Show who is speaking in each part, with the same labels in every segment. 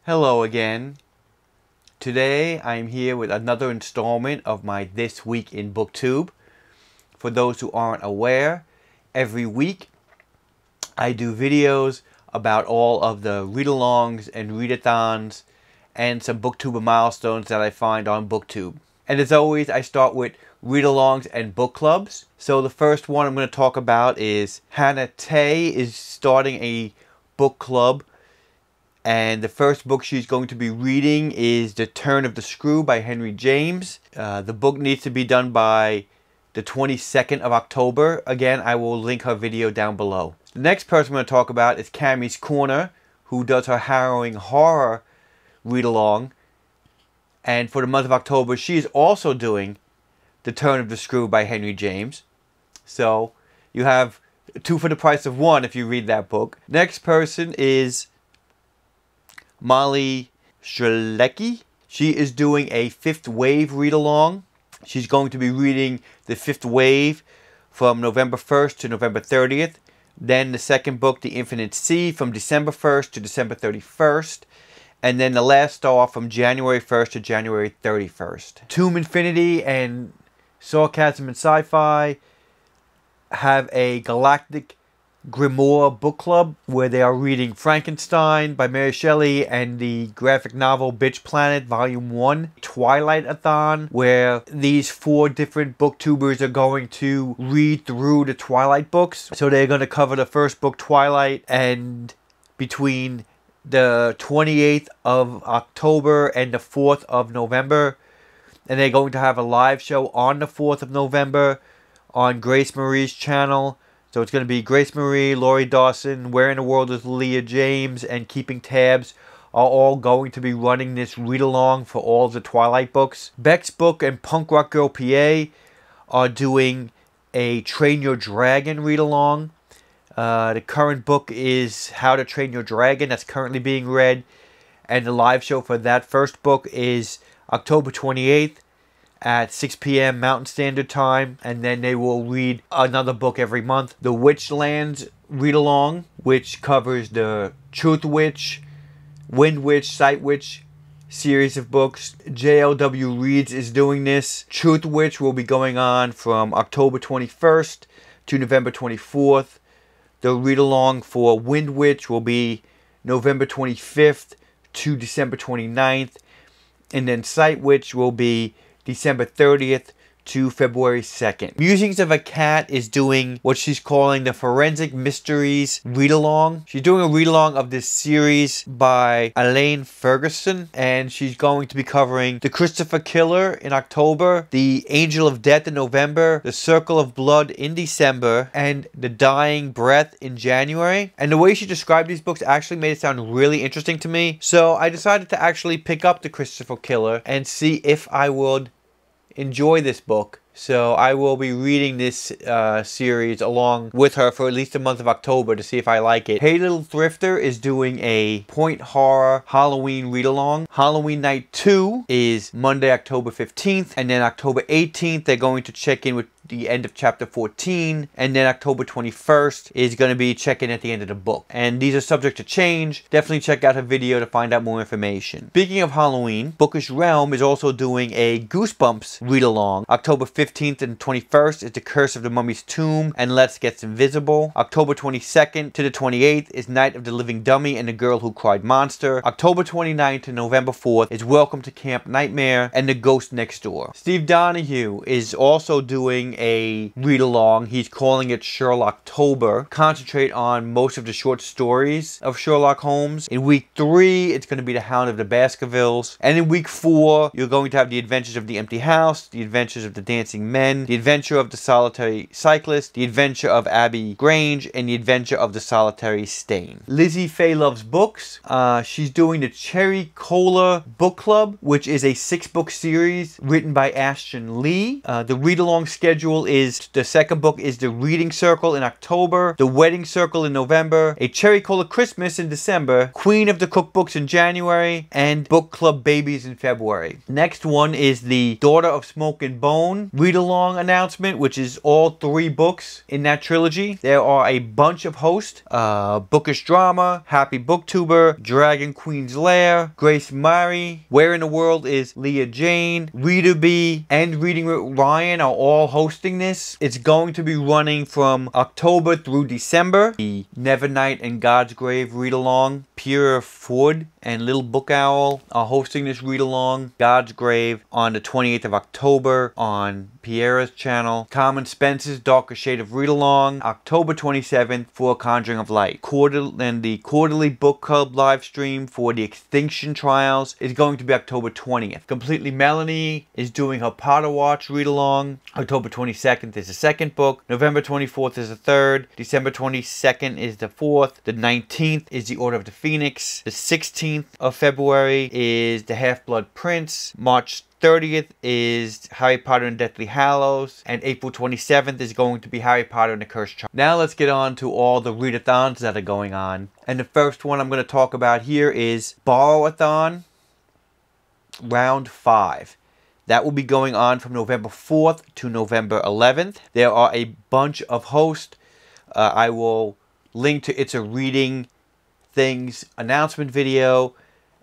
Speaker 1: Hello again. Today I'm here with another installment of my This Week in Booktube. For those who aren't aware, every week I do videos about all of the readalongs and readathons and some Booktuber milestones that I find on Booktube. And as always, I start with readalongs and book clubs. So the first one I'm going to talk about is Hannah Tay is starting a book club. And the first book she's going to be reading is The Turn of the Screw by Henry James. The book needs to be done by the 22nd of October. Again, I will link her video down below. The next person I'm going to talk about is Cammy's Corner, who does her harrowing horror read-along. And for the month of October, she is also doing The Turn of the Screw by Henry James. So you have two for the price of one if you read that book. Next person is Molly Strelecki. She is doing a Fifth Wave read-along. She's going to be reading the Fifth Wave from November 1st to November 30th. Then the second book, The Infinite Sea, from December 1st to December 31st. And then the last star from January 1st to January 31st. Tomb Infinity and Sarcasm and Sci-Fi have a Galactic Grimoire book club where they are reading Frankenstein by Mary Shelley and the graphic novel Bitch Planet Volume 1. Twilightathon, where these four different booktubers are going to read through the Twilight books. So they're going to cover the first book, Twilight, and between the 28th of October and the 4th of November. And they're going to have a live show on the 4th of November on Grace Marie's channel. So it's going to be Grace Marie, Laurie Dawson, Where in the World is Leah James, and Keeping Tabs are all going to be running this read-along for all the Twilight books. Beck's Book and Punk Rock Girl PA are doing a Train Your Dragon read-along. The current book is How to Train Your Dragon. That's currently being read. And the live show for that first book is October 28th. At 6 p.m. Mountain Standard Time, and then they will read another book every month. The Witchlands read-along, which covers the Truth Witch, Wind Witch, Sight Witch series of books. JLW Reads is doing this. Truth Witch will be going on from October 21st to November 24th. The read-along for Wind Witch will be November 25th to December 29th, and then Sight Witch will be December 30th to February 2nd. Musings of a Cat is doing what she's calling the Forensic Mysteries read-along. She's doing a read-along of this series by Elaine Ferguson, and she's going to be covering The Christopher Killer in October, The Angel of Death in November, The Circle of Blood in December, and The Dying Breath in January. And the way she described these books actually made it sound really interesting to me, so I decided to actually pick up The Christopher Killer and see if I would enjoy this book. So I will be reading this series along with her for at least the month of October to see if I like it. Hey Little Thrifter is doing a Point Horror Halloween read-along. Halloween Night 2 is Monday, October 15th. And then October 18th, they're going to check in with the end of chapter 14, and then October 21st is going to be check-in at the end of the book. And these are subject to change. Definitely check out her video to find out more information. Speaking of Halloween, Bookish Realm is also doing a Goosebumps read-along. October 15th and 21st is The Curse of the Mummy's Tomb and Let's Get Invisible. October 22nd to the 28th is Night of the Living Dummy and the Girl Who Cried Monster. October 29th to November 4th is Welcome to Camp Nightmare and The Ghost Next Door. Steve Donahue is also doing a read-along. He's calling it Sherlocktober. Concentrate on most of the short stories of Sherlock Holmes. In week 3, it's going to be The Hound of the Baskervilles. And in week 4, you're going to have The Adventures of the Empty House, The Adventures of the Dancing Men, The Adventure of the Solitary Cyclist, The Adventure of Abbey Grange, and The Adventure of the Solitary Stain. Lizzie Faye Loves Books. She's doing the Cherry Cola Book Club, which is a 6-book series written by Ashton Lee. The read-along schedule schedule is the second book is the Reading Circle in October, the Wedding Circle in November, a Cherry Cola Christmas in December, Queen of the Cookbooks in January, and Book Club Babies in February. Next one is the Daughter of Smoke and Bone read-along announcement, which is all 3 books in that trilogy. There are a bunch of hosts: Bookish Drama, Happy Booktuber, Dragon Queen's Lair, Grace Murray, Where in the World is Leah Jane, Reader Bee, and Reading with Ryan are all hosting this. It's going to be running from October through December. The Nevernight and God's Grave read-along, Pierre Ford and Little Book Owl are hosting this read-along. God's Grave on the 28th of October on Pierre's channel. Common Spence's Darker Shade of Read-along, October 27th for Conjuring of Light. And the quarterly book club live stream for the Extinction Trials is going to be October 20th. Completely Melanie is doing her Potter Watch read-along. October 22nd is the second book. November 24th is the third. December 22nd is the fourth. The 19th is the Order of the Phoenix. The 16th of February is the Half-Blood Prince. March 30th is Harry Potter and Deathly Hallows, and April 27th is going to be Harry Potter and the Cursed Child. Now let's get on to all the readathons that are going on. And the first one I'm going to talk about here is Borrowathon Round 5. That will be going on from November 4th to November 11th. There are a bunch of hosts. I will link to It's a Reading Things announcement video,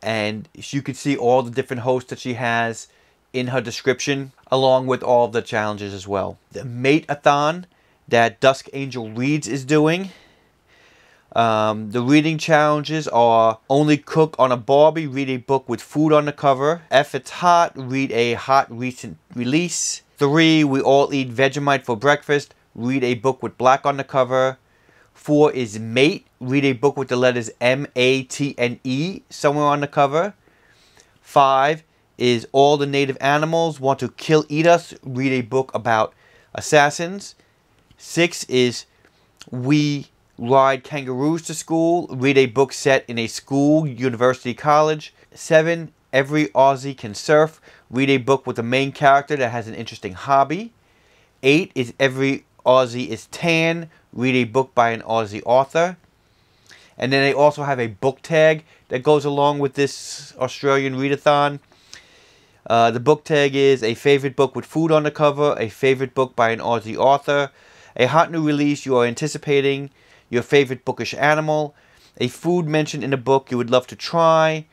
Speaker 1: and you can see all the different hosts that she has in her description, along with all of the challenges as well. The MateAthon that Dusk Angel Reads is doing. The reading challenges are: Only Cook on a Barbie, read a book with food on the cover. F It's Hot, read a hot recent release. 3 We All Eat Vegemite for Breakfast, read a book with black on the cover. 4 is Mate, read a book with the letters M-A-T-N-E somewhere on the cover. 5 is All the Native Animals Want to Eat Us, read a book about assassins. 6 is We Ride Kangaroos to School, read a book set in a school, university, college. 7, Every Aussie Can Surf, read a book with a main character that has an interesting hobby. 8 is Every Aussie is Tan, read a book by an Aussie author. And then they also have a book tag that goes along with this Australian readathon. The book tag is a favorite book with food on the cover, a favorite book by an Aussie author, a hot new release you are anticipating, your favorite bookish animal, a food mentioned in a book you would love to try,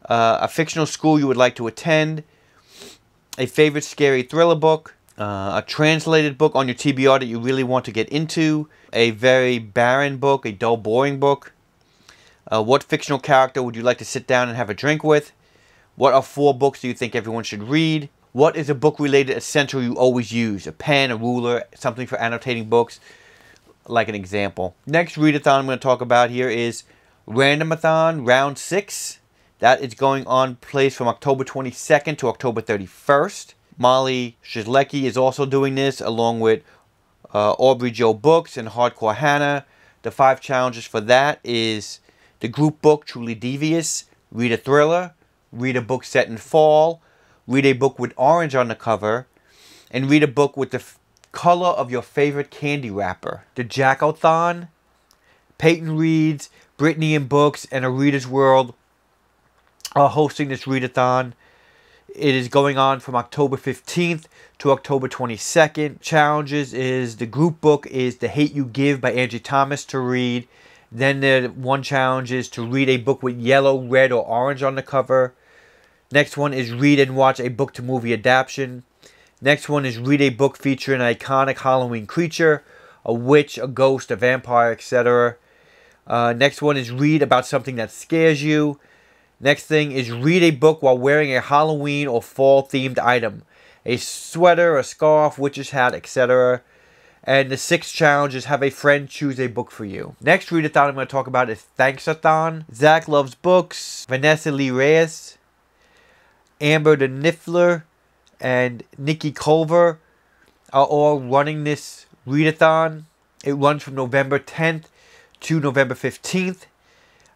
Speaker 1: a fictional school you would like to attend, a favorite scary thriller book, a translated book on your TBR that you really want to get into, a very barren book, a dull, boring book. What fictional character would you like to sit down and have a drink with? What are 4 books do you think everyone should read? What is a book-related essential you always use? A pen, a ruler, something for annotating books, like an example. Next readathon I'm going to talk about here is Randomathon Round 6. That is going on place from October 22nd to October 31st. Molly Shizlecki is also doing this, along with Aubrey Joe Books and Hardcore Hannah. The 5 challenges for that is the group book Truly Devious, read a thriller, read a book set in fall, read a book with orange on the cover, and read a book with the color of your favorite candy wrapper. The JACK-O-THON, Peyton Reads, Brittany and Books, and A Reader's World are hosting this readathon. It is going on from October 15th to October 22nd. Challenges is the group book is The Hate You Give by Angie Thomas to read. Then the one challenge is to read a book with yellow, red, or orange on the cover. Next one is read and watch a book to movie adaptation. Next one is read a book featuring an iconic Halloween creature, a witch, a ghost, a vampire, etc. Next one is read about something that scares you. Next thing is read a book while wearing a Halloween or fall themed item. A sweater, a scarf, witch's hat, etc. And the 6th challenge is have a friend choose a book for you. Next readathon I'm going to talk about is Thanksathon. Zach Loves Books, Vanessa Lee Reyes, Amber the Niffler, and Nikki Culver are all running this readathon. It runs from November 10th to November 15th.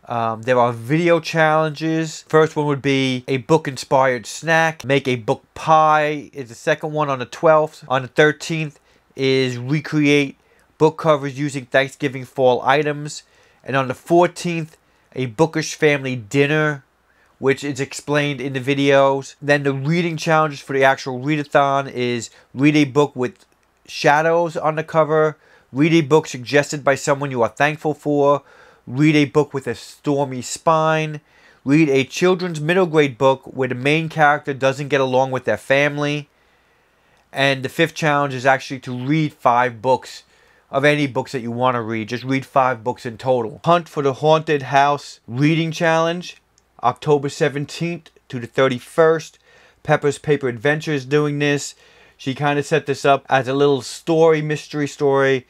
Speaker 1: There are video challenges. First one would be a book-inspired snack. Make a book pie is the second one on the 12th. On the 13th, is recreate book covers using Thanksgiving fall items. And on the 14th, a bookish family dinner, which is explained in the videos. Then the reading challenges for the actual readathon is read a book with shadows on the cover, read a book suggested by someone you are thankful for, read a book with a stormy spine, read a children's middle grade book where the main character doesn't get along with their family. And the 5th challenge is actually to read 5 books of any books that you want to read. Just read 5 books in total. Hunt for the Haunted House Reading Challenge, October 17th to the 31st. Pepper's Paper Adventure is doing this. She kind of set this up as a little story, mystery story.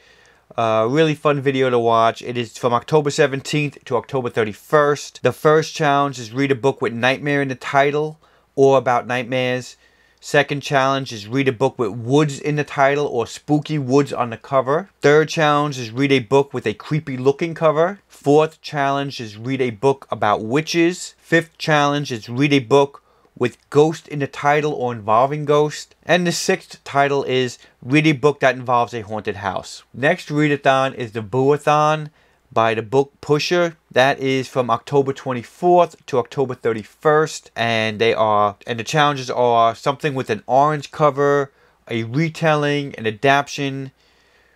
Speaker 1: Really fun video to watch. It is from October 17th to October 31st. The first challenge is read a book with nightmare in the title or about nightmares. Second challenge is read a book with woods in the title or spooky woods on the cover. Third challenge is read a book with a creepy looking cover. Fourth challenge is read a book about witches. Fifth challenge is read a book with ghost in the title or involving ghost. And the 6th title is read a book that involves a haunted house. Next readathon is the Borrowathon by the Book Pusher. That is from October 24th to October 31st. And the challenges are something with an orange cover, a retelling, an adaptation,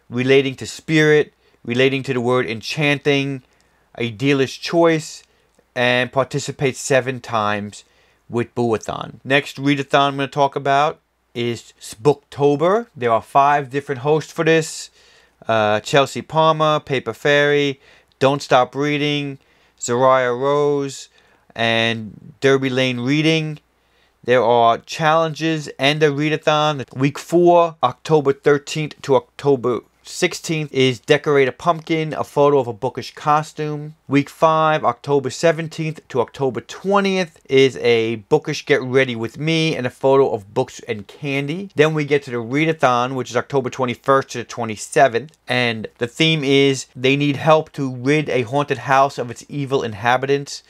Speaker 1: relating to spirit, relating to the word enchanting, a dealer's choice, and participate 7 times with Borrowathon. Next readathon I'm going to talk about is Sbooktober. There are 5 different hosts for this. Chelsea Palmer, Paper Fairy, Don't Stop Reading, Zariah Rose, and Derby Lane Reading. There are challenges and a readathon. Week 4, October 13th to October 16th is Decorate a Pumpkin, a photo of a bookish costume. Week 5, October 17th to October 20th is a bookish Get Ready With Me and a photo of books and candy. Then we get to the Readathon, which is October 21st to the 27th. And the theme is they need help to rid a haunted house of its evil inhabitants.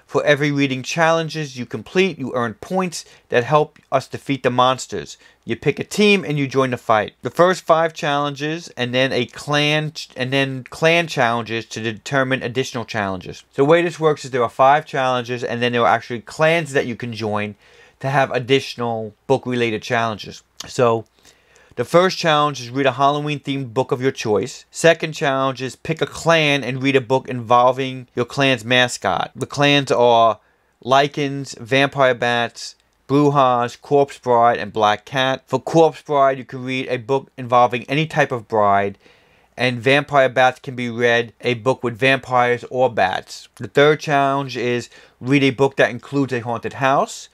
Speaker 1: For every reading challenges you complete, you earn points that help us defeat the monsters. You pick a team and you join the fight. The first 5 challenges and then clan challenges to determine additional challenges. So the way this works is there are 5 challenges and then there are actually clans that you can join to have additional book related challenges. So the first challenge is read a Halloween themed book of your choice. Second challenge is pick a clan and read a book involving your clan's mascot. The clans are Lycans, Vampire Bats, Brujas, Corpse Bride, and Black Cat. For Corpse Bride, you can read a book involving any type of bride. And Vampire Bats can be read a book with vampires or bats. The third challenge is read a book that includes a haunted house.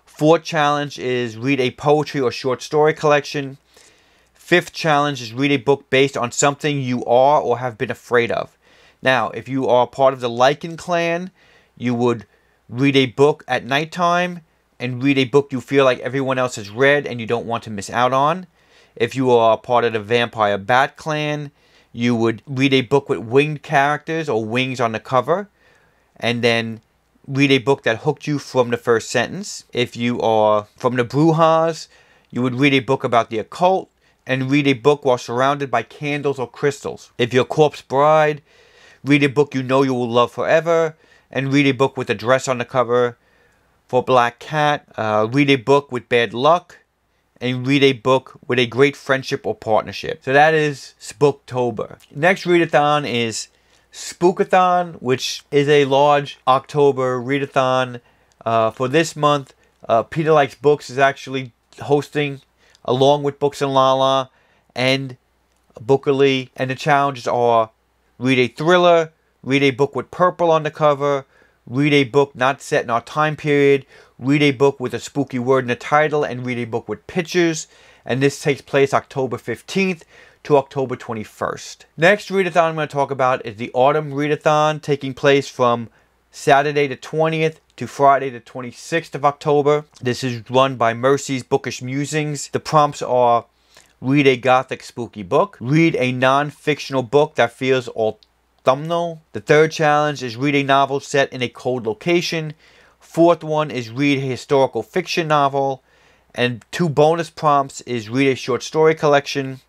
Speaker 1: Fourth challenge is read a poetry or short story collection. 5th challenge is read a book based on something you are or have been afraid of. Now, if you are part of the Lycan clan, you would read a book at nighttime and read a book you feel like everyone else has read and you don't want to miss out on. If you are part of the Vampire Bat clan, you would read a book with winged characters or wings on the cover, and then read a book that hooked you from the first sentence. If you are from the Brujas, you would read a book about the occult, and read a book while surrounded by candles or crystals. If you're Corpse Bride, read a book you know you will love forever, and read a book with a dress on the cover. For Black Cat, read a book with bad luck, and read a book with a great friendship or partnership. So that is Sbooktober. Next readathon is Spookathon, which is a large October readathon. For this month, Peter Likes Books is actually hosting, along with Books and Lala and Bookerly. And the challenges are read a thriller, read a book with purple on the cover, read a book not set in our time period, read a book with a spooky word in the title, and read a book with pictures. And this takes place October 15th to October 21st. Next readathon I'm going to talk about is the Autumn Readathon, taking place from Saturday the 20th to Friday the 26th of October. This is run by MercysBookishMusings. The prompts are read a gothic spooky book, read a non-fictional book that feels autumnal. The third challenge is read a novel set in a cold location. Fourth one is read a historical fiction novel. And 2 bonus prompts is read a short story collection.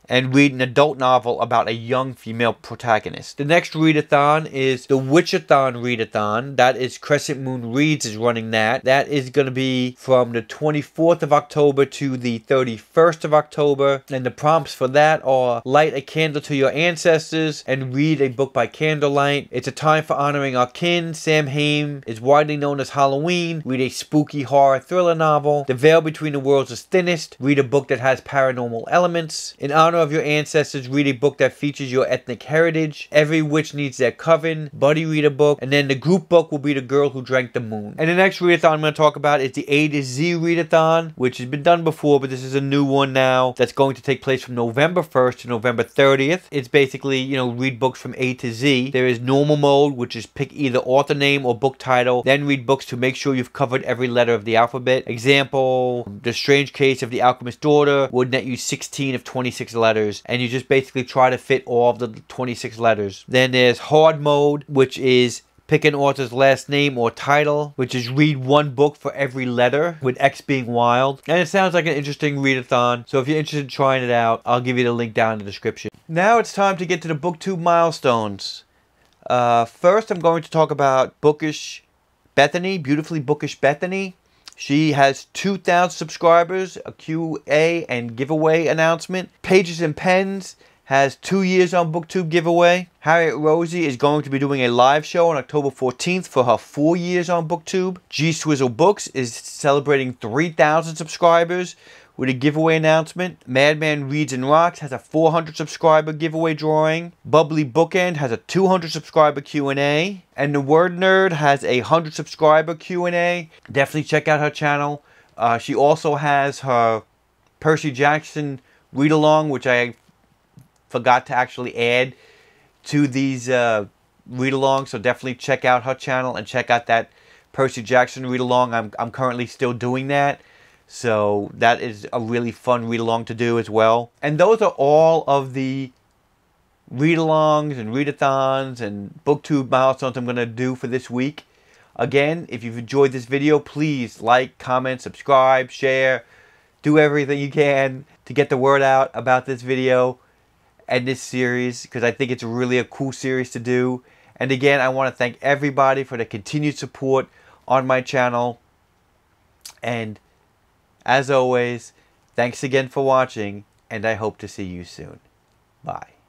Speaker 1: and read an adult novel about a young female protagonist. The next readathon is the Witchathon readathon. That is Crescent Moon Reads is running that. That is going to be from the 24th of October to the 31st of October. And the prompts for that are light a candle to your ancestors and read a book by candlelight. It's a time for honoring our kin. Sam Hain is widely known as Halloween. Read a spooky horror thriller novel. The veil between the worlds is thinnest. Read a book that has paranormal elements. In honor of your ancestors, read a book that features your ethnic heritage. Every witch needs their coven. Buddy, read a book. And then the group book will be The Girl Who Drank the Moon. And the next readathon I'm going to talk about is the A to Z readathon, which has been done before, but this is a new one now that's going to take place from November 1st to November 30th. It's basically, you know, read books from A to Z. There is normal mode, which is pick either author name or book title, then read books to make sure you've covered every letter of the alphabet. Example, The Strange Case of the Alchemist's Daughter would net you 16 of 26 letters, and you just basically try to fit all of the 26 letters. Then there's hard mode, which is pick an author's last name or title, which is read one book for every letter, with X being wild. And it sounds like an interesting readathon, so if you're interested in trying it out, I'll give you the link down in the description. Now it's time to get to the BookTube milestones. First, I'm going to talk about Bookish Bethany, Beautifully Bookish Bethany. She has 2,000 subscribers, a QA and giveaway announcement. Pages and Pens has 2 years on BookTube giveaway. Harriet Rosie is going to be doing a live show on October 14th for her 4 years on BookTube. G Swizzle Books is celebrating 3,000 subscribers with a giveaway announcement. Madman Reads and Rocks has a 400 subscriber giveaway drawing. Bubbly Bookend has a 200 subscriber Q&A. And The Word Nerd has a 100 subscriber Q&A. Definitely check out her channel. She also has her Percy Jackson read-along, which I forgot to actually add to these read-alongs. So definitely check out her channel and check out that Percy Jackson read-along. I'm currently still doing that. So that is a really fun read-along to do as well. And those are all of the read-alongs and readathons and BookTube milestones I'm going to do for this week. Again, if you've enjoyed this video, please like, comment, subscribe, share. Do everything you can to get the word out about this video and this series, because I think it's really a cool series to do. And again, I want to thank everybody for the continued support on my channel. And as always, thanks again for watching, and I hope to see you soon. Bye.